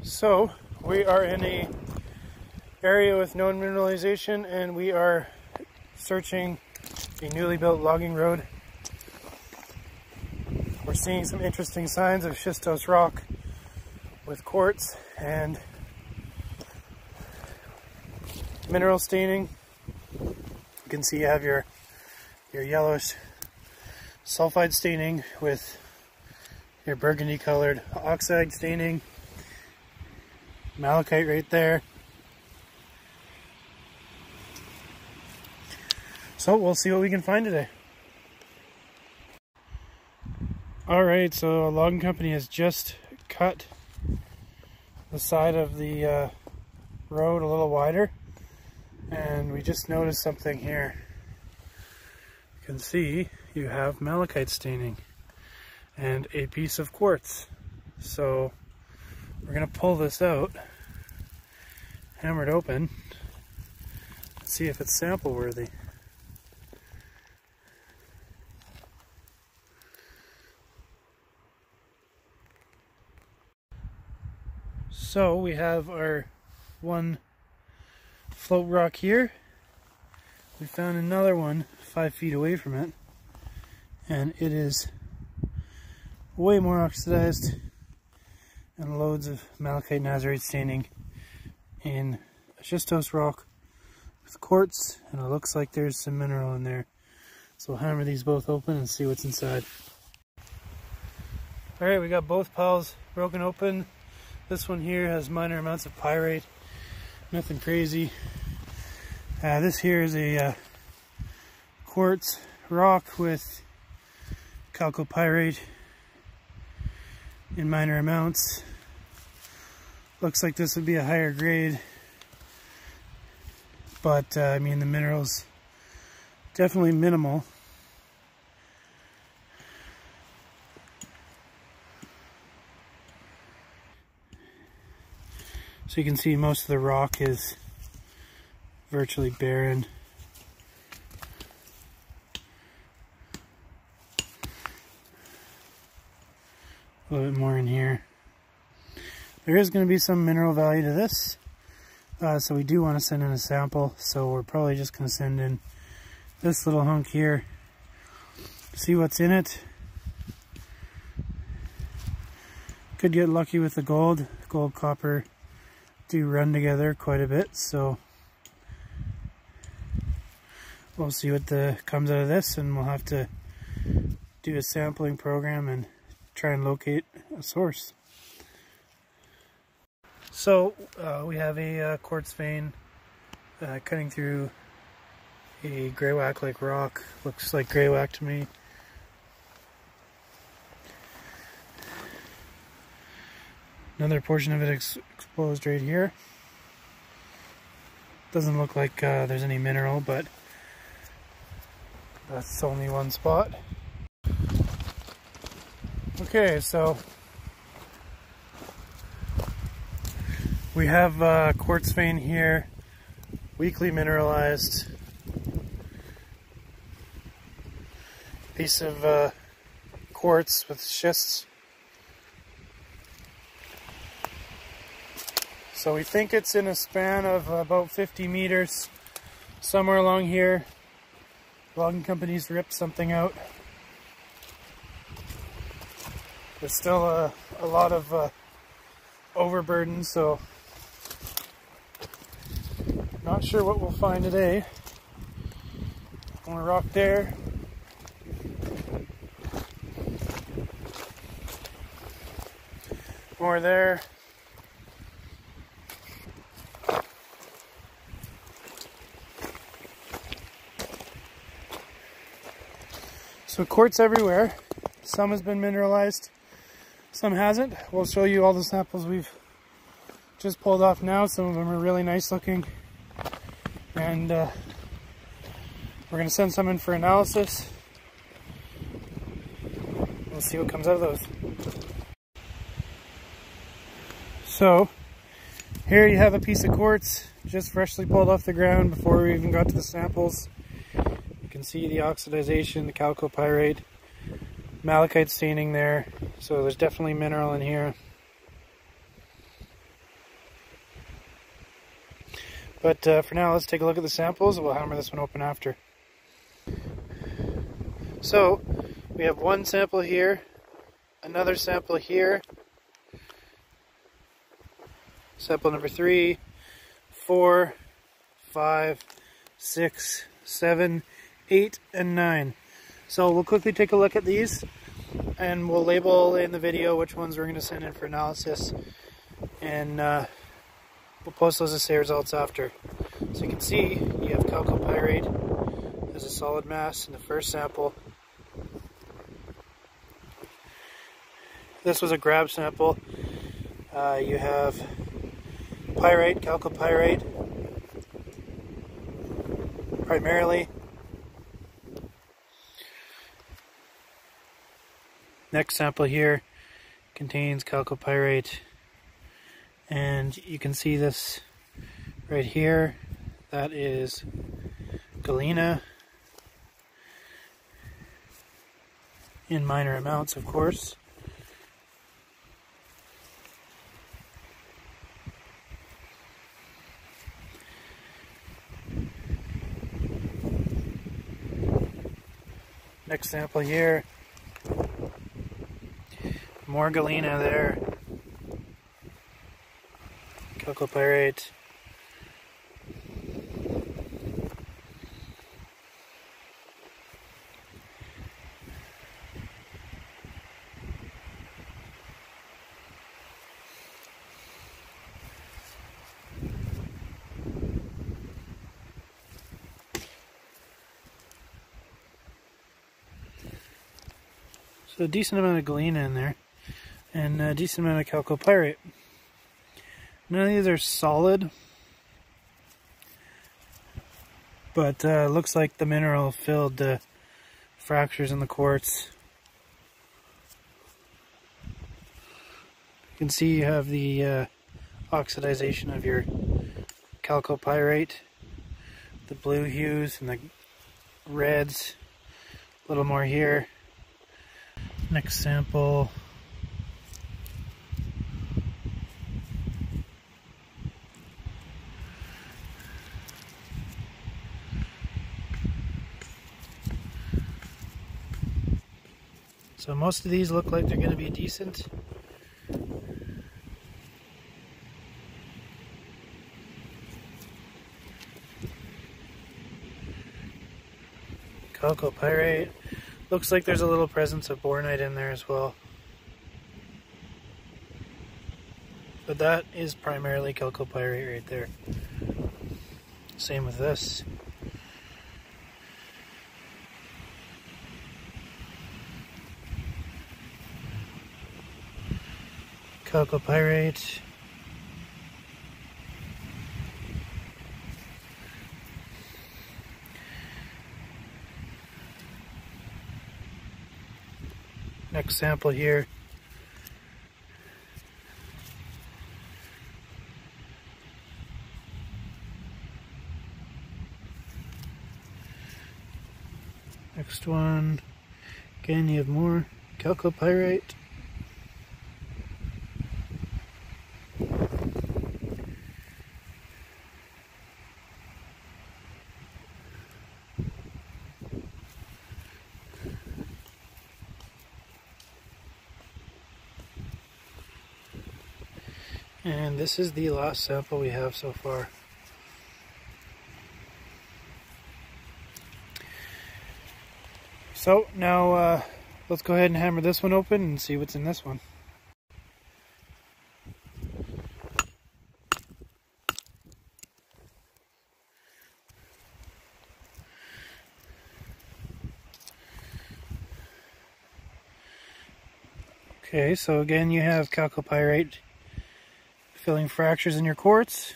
So we are in a area with no mineralization, and we are searching a newly built logging road. We're seeing some interesting signs of schistose rock with quartz and mineral staining. You can see you have your yellowish sulfide staining with your burgundy colored oxide staining, malachite right there. So we'll see what we can find today. Alright, so a logging company has just cut the side of the road a little wider, and we just noticed something here. You can see you have malachite staining and a piece of quartz. So we're going to pull this out, hammer it open, and see if it's sample worthy. So we have our one float rock here. We found another one 5 feet away from it, and it is way more oxidized and loads of malachite nazarite staining in a schistose rock with quartz, and it looks like there's some mineral in there. So we'll hammer these both open and see what's inside. Alright, we got both piles broken open. This one here has minor amounts of pyrite, nothing crazy. This here is a quartz rock with chalcopyrite in minor amounts. Looks like this would be a higher grade, but I mean, the mineral's definitely minimal. So you can see most of the rock is virtually barren. A little bit more in here. There is going to be some mineral value to this, so we do want to send in a sample. So we're probably just going to send in this little hunk here, see what's in it. Could get lucky with the gold. Gold, copper do run together quite a bit, so we'll see what comes out of this, and we'll have to do a sampling program and try and locate a source. So we have a quartz vein cutting through a greywacke like rock. Looks like greywacke to me. Another portion of it exposed right here. Doesn't look like there's any mineral, but that's only one spot. Okay, so we have quartz vein here, weakly mineralized. Piece of quartz with schists. So we think it's in a span of about 50 meters, somewhere along here. Logging companies ripped something out. There's still a lot of overburden, so not sure what we'll find today. More rock there. More there. So quartz everywhere. Some has been mineralized, some hasn't. We'll show you all the samples we've just pulled off now. Some of them are really nice looking, and we're going to send some in for analysis. We'll see what comes out of those. So here you have a piece of quartz just freshly pulled off the ground before we even got to the samples. You can see the oxidization, the chalcopyrite, malachite staining there. So there's definitely mineral in here. But for now, let's take a look at the samples. We'll hammer this one open after. So we have one sample here, another sample here, sample number 3, 4, 5, 6, 7, 8, and 9. So we'll quickly take a look at these, and we'll label in the video which ones we're going to send in for analysis, and we'll post those assay results after. So you can see you have chalcopyrite as a solid mass in the first sample. This was a grab sample. You have pyrite, chalcopyrite, primarily. Next sample here contains chalcopyrite, and you can see this right here. That is galena, in minor amounts, of course. Next sample here, more galena there, chalcopyrite. So a decent amount of galena in there, and a decent amount of chalcopyrite. None of these are solid, but looks like the mineral filled the fractures in the quartz. You can see you have the oxidization of your chalcopyrite, the blue hues and the reds, a little more here. Next sample. So most of these look like they're going to be decent. Chalcopyrite. Looks like there's a little presence of bornite in there as well. But that is primarily chalcopyrite right there. Same with this. Chalcopyrite. Next sample here. Next one. Again, you have more chalcopyrite. And this is the last sample we have so far. So now let's go ahead and hammer this one open and see what's in this one. Okay, so again you have chalcopyrite filling fractures in your quartz.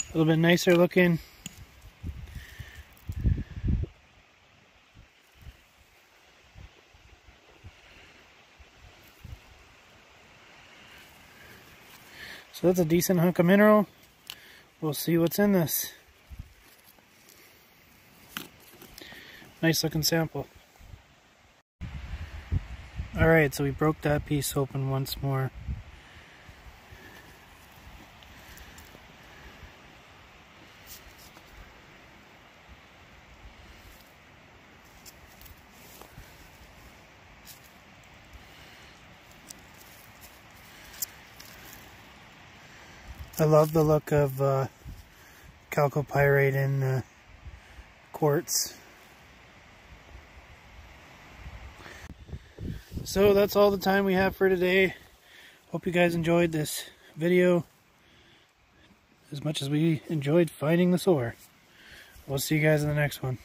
A little bit nicer looking. So that's a decent hunk of mineral. We'll see what's in this. Nice looking sample. Alright, so we broke that piece open once more. I love the look of chalcopyrite in quartz. So that's all the time we have for today. Hope you guys enjoyed this video as much as we enjoyed finding this ore. We'll see you guys in the next one.